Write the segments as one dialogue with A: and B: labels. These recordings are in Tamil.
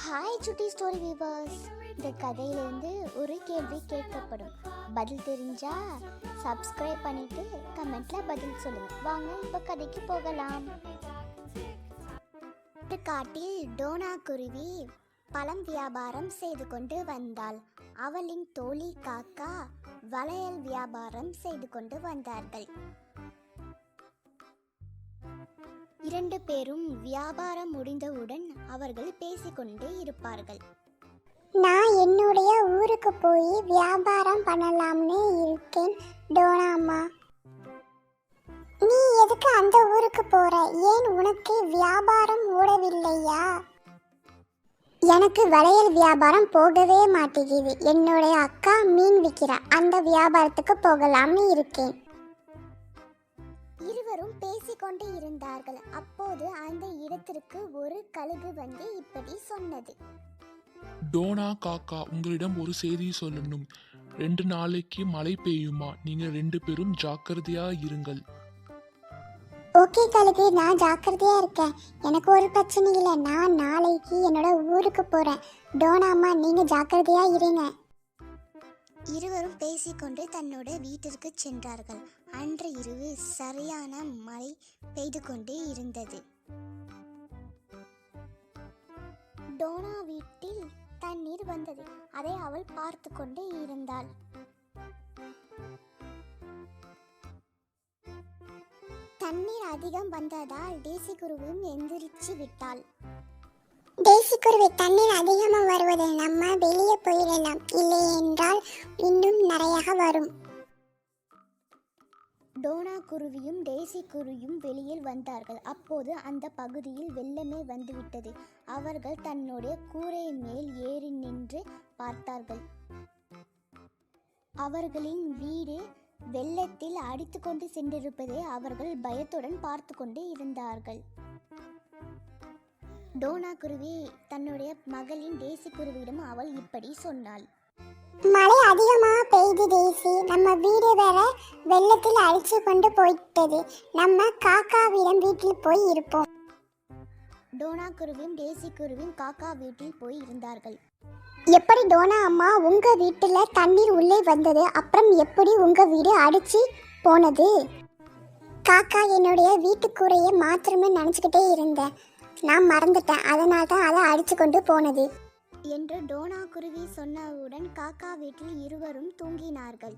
A: ஹாய் சுட்டி ஸ்டோரி வியூவர்ஸ். இந்த கதையிலேருந்து ஒரு கேள்வி கேட்கப்படும். பதில் தெரிஞ்சா சப்ஸ்கிரைப் பண்ணிட்டு கமெண்ட்ல பதில் சொல்லுங்க. வாங்க இப்போ கதைக்கு போகலாம். ஒரு காட்டில் டோனா குருவி பழம் வியாபாரம் செய்து கொண்டு வந்தாள். அவளின் தோழி காக்கா வளையல் வியாபாரம் செய்து கொண்டு வந்தார்கள். இரண்டு பேரும் வியாபாரம் முடிந்தவுடன் அவர்கள் பேசிக்கொண்டே இருப்பார்கள்.
B: நான் என்னுடைய ஊருக்கு போய் வியாபாரம் பண்ணலாம்னு இருக்கேன் டோனாம்மா. நீ எதுக்கு அந்த ஊருக்கு போற? ஏன் உனக்கு வியாபாரம் ஓடவில்லையா? எனக்கு வளையல் வியாபாரம் போகவே மாட்டேங்குது. என்னுடைய அக்கா மீன் விற்கிறா, அந்த வியாபாரத்துக்கு போகலாம்னு இருக்கேன்.
A: இருவரும் பேசிக்கொண்டே இருந்தார்கள். அப்போது அந்த இடத்திற்கு ஒரு கழுகு வந்து இப்படி சொன்னது.
C: டோனா காக்கா, உங்களிடம் ஒரு செய்தி சொல்லணும். 2 நாளைக்கு மழை பெய்யுமா? நீங்க 2 பேரும் ஜாக்கிரதையா இருங்கள்.
B: ஓகே கழுகு, நான் ஜாக்கிரதையா இருக்கேன். எனக்கு ஒரு பிரச்சனை இல்லை. நான் நாளைக்கு என்னோட ஊருக்கு போறேன். டோனாம்மா, நீங்க ஜாக்கிரதையா இருங்க.
A: இருவரும் பேசிக்கொண்டு தன்னோட வீட்டிற்கு சென்றார்கள். அன்று இரவு சரியான மழை பெய்து கொண்டே இருந்தது. டோனா வீட்டில் தண்ணீர் வந்தது. அதை அவள் பார்த்து கொண்டே இருந்தாள். தண்ணீர் அதிகம் வந்ததால் டேசி குருவியும் எந்திரிச்சு விட்டாள்.
B: தேசிக்குருவி, தண்ணீர் அதிகமாக வருவது நம்ம வெளியே போயிடலாம், இல்லை என்றால் இன்னும் நிறைய வரும்.
A: டோனா குருவியும் டேசி குருவியும் வெளியில் வந்தார்கள். அப்போது அந்த பகுதியில் வெள்ளமே வந்துவிட்டது. அவர்கள் தன்னுடைய கூரை மேல் ஏறி நின்று பார்த்தார்கள். அவர்களின் வீடு வெள்ளத்தில் அடித்து கொண்டு சென்றிருப்பதை அவர்கள் பயத்துடன் பார்த்து கொண்டு இருந்தார்கள். டோனா குருவி தன்னுடைய மகளின் டேசி குருவியிடம் அவள் இப்படி சொன்னாள்.
B: மழை அதிகமாக பெய்து டேசி, நம்ம வீடு வேற வெள்ளத்தில் அடிச்சு கொண்டு போயிட்டது. நம்ம காக்காவிடம் வீட்டில் போய் இருப்போம்.
A: டோனா குருவியும் டேசி குருவியும் காக்கா வீட்டில் போய் இருந்தார்கள்.
B: எப்படி டோனா அம்மா, உங்க வீட்டுல தண்ணீர் உள்ளே வந்தது, அப்புறம் எப்படி உங்க வீடு அடிச்சு போனது? காக்கா, என்னுடைய வீட்டுக்கூரையை மாத்திரமே நினச்சிக்கிட்டே இருந்தேன். நான் மறந்துட்டேன், அதனால தான் அதை அடிச்சு கொண்டு போனது
A: என்று டோனா குருவி சொன்னவுடன் காக்கா வீட்டில் இருவரும் தூங்கினார்கள்.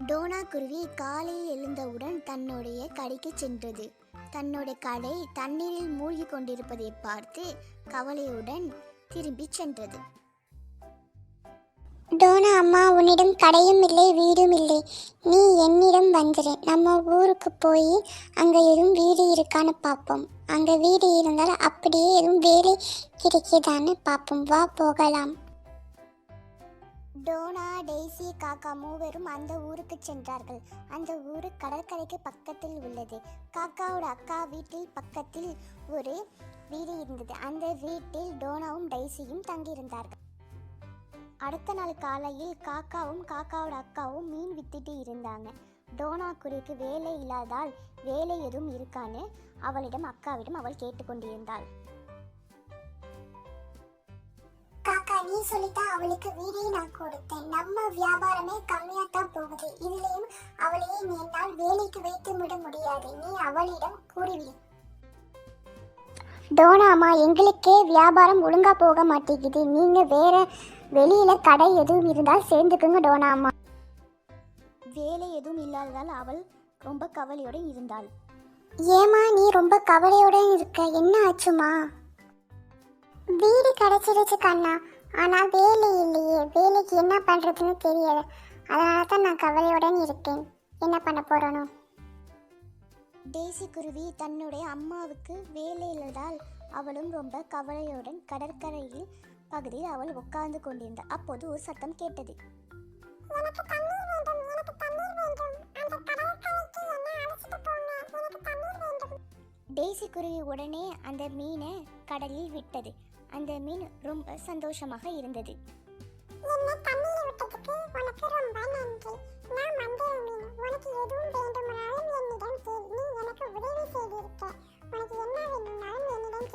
A: டோனா குருவி காலையில் எழுந்தவுடன் தன்னுடைய கடைக்கு சென்றது. தன்னுடைய கடை தண்ணீரில் மூழ்கி கொண்டிருப்பதை பார்த்து கவலையுடன் திரும்பி சென்றது.
B: டோனா அம்மா, உன்னிடம் கடையும் இல்லை வீடும் இல்லை. நீ என்னிடம் வந்துடு. நம்ம ஊருக்கு போய் அங்கே எதுவும் வீடு இருக்கான்னு பார்ப்போம். அங்கே வீடு இருந்தால் அப்படியே எதுவும் வேலை கிடைக்குதான்னு பார்ப்போம். வா போகலாம்.
A: டோனா, டெய்சி, காக்கா மூவரும் அந்த ஊருக்கு சென்றார்கள். அந்த ஊரு கடற்கரைக்கு பக்கத்தில் உள்ளது. காக்காவோட அக்கா வீட்டில் பக்கத்தில் ஒரு வீடு இருந்தது. அந்த வீட்டில் டோனாவும் டெய்சியும் தங்கியிருந்தார்கள். அடுத்த நாள் காலையில் காக்காவும் காக்காவோட அக்காவும் மீன் வித்துட்டு இருந்தாங்க. டோனா குருவிக்கு வேலை இல்லாதால் வேலை எதுவும் இருக்கான்னு அக்காவிடம் அவள் கேட்டுக்கொண்டிருந்தாள்.
B: காக்கா, நீ சொல்லித்தான் அவளுக்கு வீடே நான் கொடுத்தேன். நம்ம வியாபாரமே கம்மியாக தான் போகுது. இதுலேயும் அவளையே என்னால் வேலைக்கு வைத்து விட முடியாது. நீ அவளிடம் கூறிவிடு. டோனா அம்மா, எங்களுக்கே வியாபாரம் ஒழுங்கா போக மாட்டேங்குது. நீங்க வேற வெளியில கடை எதுவும் இருந்தால் சேர்ந்துக்குங்க டோனா அம்மா.
A: வேலை எதுவும் இல்லாததால் அவள் ரொம்ப கவலையுடன் இருந்தாள்.
B: ஏமா நீ ரொம்ப கவலையுடன் இருக்க? என்ன ஆச்சுமா? வீடு கிடைச்சிருச்சு கண்ணா, ஆனா வேலை இல்லையே. வேலைக்கு என்ன பண்றதுன்னு தெரியல. அதனால தான் நான் கவலையுடன் இருக்கேன். என்ன பண்ண போறனோ?
A: டேசி குருவி தன்னுடைய அம்மாவுக்கு வேலை இல்லாதால் அவளும் ரொம்ப கவலையுடன் கடற்கரையில் பகுதியில் அவள் உட்கார்ந்து கொண்டிருந்தாள். அப்போது ஒரு சத்தம் கேட்டது. டேசி குருவி உடனே அந்த மீனை கடலில் விட்டது. அந்த மீன் ரொம்ப சந்தோஷமாக இருந்தது.
B: உனக்கு உதவி செய்திருக்க. உனக்கு என்ன வேணும்னாலும் என்னிடம்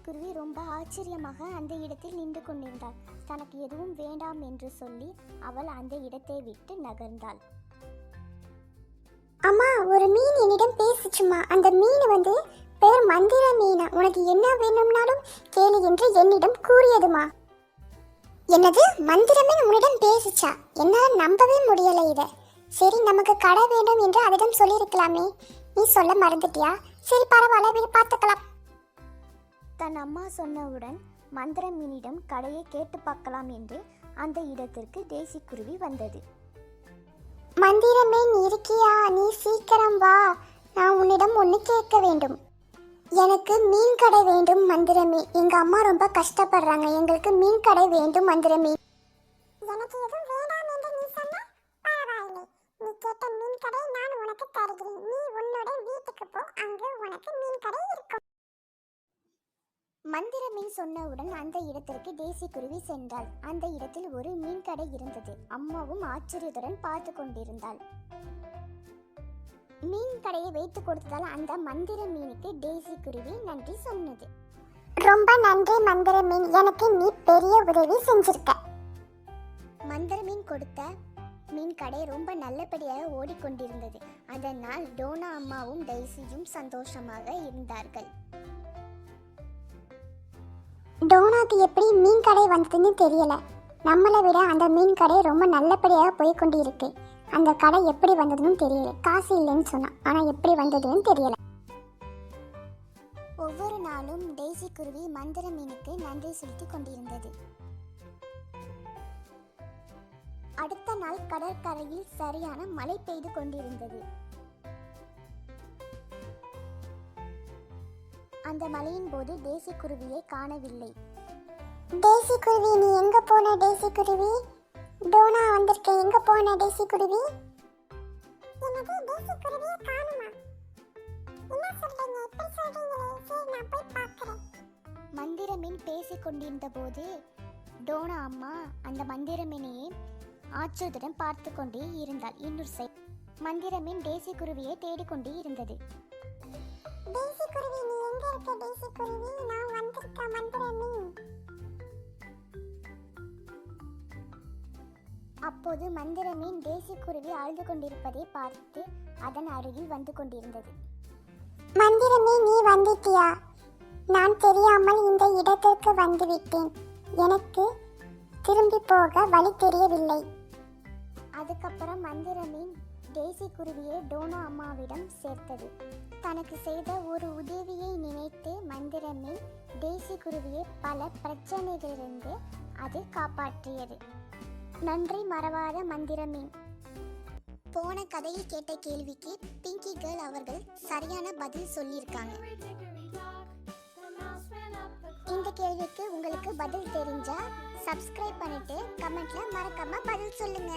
A: குருவி ரொம்ப ஆச்சரியமாக அந்த இடத்தில் நின்று கொண்டிருந்தாள். தனக்கு எதுவும் வேண்டாம் என்று சொல்லி அவள் அந்த இடத்தை விட்டு நகர்ந்தாள்.
B: அம்மா, ஒரு மீன் என்னிடம் பேசுச்சுமா. அந்த மீன் வந்து பேர் மந்திர மீனா. உனக்கு என்ன வேணும்னாலும் கேளு என்று என்னிடம் கூறியதுமா. என்னது, மந்திர மீன் உன்னிடம் பேசுச்சா? என்னால் நம்பவே முடியலை இதை. சரி, நமக்கு கடை வேண்டும் என்று அதிடம் சொல்லியிருக்கலாமே, நீ சொல்ல மறந்துட்டியா? சரி, பரவாயில்ல, பார்த்துக்கலாம்.
A: தன் அம்மா சொன்னவுடன் மந்திர மீனிடம் கடையை கேட்டு பார்க்கலாம் என்று அந்த இடத்திற்கு தேசிக்குருவி வந்தது.
B: மந்திர மீன் இருக்கியா? நீ சீக்கிரம் வா, நான் உன்னிடம் ஒன்று கேட்க வேண்டும். எனக்கு மீன் கடை வேண்டும் மந்திரமே. எங்க அம்மா ரொம்ப கஷ்டப்படுறாங்க, எங்களுக்கு மீன் கடை வேண்டும் மந்திரமே. எனக்கு எதுவும் வேண்டாம் என்று நீ சொன்ன பரவாயில்லை. நீ கேட்ட மீன் கடை நான் உனக்கு தருகிறேன். நீ உன்னோட வீட்டுக்கு போ, அங்கு உனக்கு மீன் கடை இருக்கும்.
A: மந்திர மீன் சொன்னவுடன் அந்த இடத்திற்கு தேசிக்குருவி சென்றாள். அந்த இடத்தில் ஒரு மீன் கடை இருந்தது. அம்மாவும் ஆச்சரியத்துடன் பார்த்து கொண்டிருந்தாள். மீன் கடையை வைத்து கொடுத்ததால் அந்த மந்திர மீனுக்கு தேசிக்குருவி நன்றி சொன்னது.
B: ரொம்ப நன்றி மந்திர மீன், எனக்கு நீ பெரிய உதவி செஞ்சிருக்க.
A: மந்திர மீன் கொடுத்த மீன் கடை ரொம்ப நல்லபடியாக ஓடிக்கொண்டிருந்தது. அதனால் டோனா அம்மாவும் டெய்ஸியும் சந்தோஷமாக இருந்தார்கள்.
B: டோனாக்கு எப்படி மீன் கடை வந்ததுன்னு தெரியல. நம்மளை விட அந்த மீன் கடை ரொம்ப நல்லபடியாக போய் கொண்டு இருக்கு. அந்த கடை எப்படி வந்ததுன்னு தெரியல. காசு இல்லைன்னு சொன்னான், ஆனால் எப்படி வந்ததுன்னு தெரியல.
A: ஒவ்வொரு நாளும் டெய்ஸி குருவி மந்திர மீனுக்கு நன்றி செலுத்தி கொண்டிருந்தது. அடுத்த நாள் கடற்கரையில் சரியான மழை பெய்து கொண்டிருந்தது. அந்த மழையின் போது தேசி குருவியை காணவில்லை.
B: டெய்ஸி குருவி, நீ எங்க போன டெய்ஸி குருவி? டோனா வந்திருக்க, எங்க போன டெய்ஸி குருவி? எனக்கு டெய்ஸி குருவியை காணுமா? என்ன சொல்றீங்க? இப்படி சொல்றீங்களே. சரி, நான் போய் பார்க்கறேன்.
A: மந்திர மீன் பேசிக் கொண்டிருந்த போது டோனா அம்மா அந்த மந்திர மீனையே ஆச்சரியத்துடன் பார்த்து கொண்டே இருந்தாள். இன்னொரு சைடு மந்திர மீன் டெய்ஸி குருவியை தேடிக்கொண்டே இருந்தது.
B: டெய்ஸி குருவி, நீ எங்க இருக்க டெய்ஸி குருவி? நான் வந்திருக்கேன் மந்திர மீன்.
A: அப்போது மந்திர மீன் டெய்ஸி குருவி அழுது கொண்டிருப்பதை பார்த்து அதன் அருகில் வந்து கொண்டிருந்தது.
B: மந்திர மீன், நீ வந்துட்டியா? நான் தெரியாமல் இந்த இடத்திற்கு வந்துவிட்டேன். எனக்கு திரும்பி போக வழி தெரியவில்லை.
A: அதுக்கப்புறம் மந்திர மீன் டெய்ஸி குருவியை டோனா அம்மாவிடம் சேர்த்தது. தனக்கு செய்த ஒரு உதவியை நினைத்து மந்திர மீன் டெய்ஸி குருவியை பல பிரச்சனைகளிலிருந்து அது காப்பாற்றியது. நன்றி மறவாத மந்திர மீன். போன கதையில் கேட்ட கேள்விக்கு பிங்கி கேர்ள் அவர்கள் சரியான பதில் சொல்லியிருக்காங்க. இந்த கேள்விக்கு உங்களுக்கு பதில் தெரிஞ்சா சப்ஸ்கிரைப் பண்ணிட்டு கமெண்ட்ல மறக்காம பதில் சொல்லுங்க.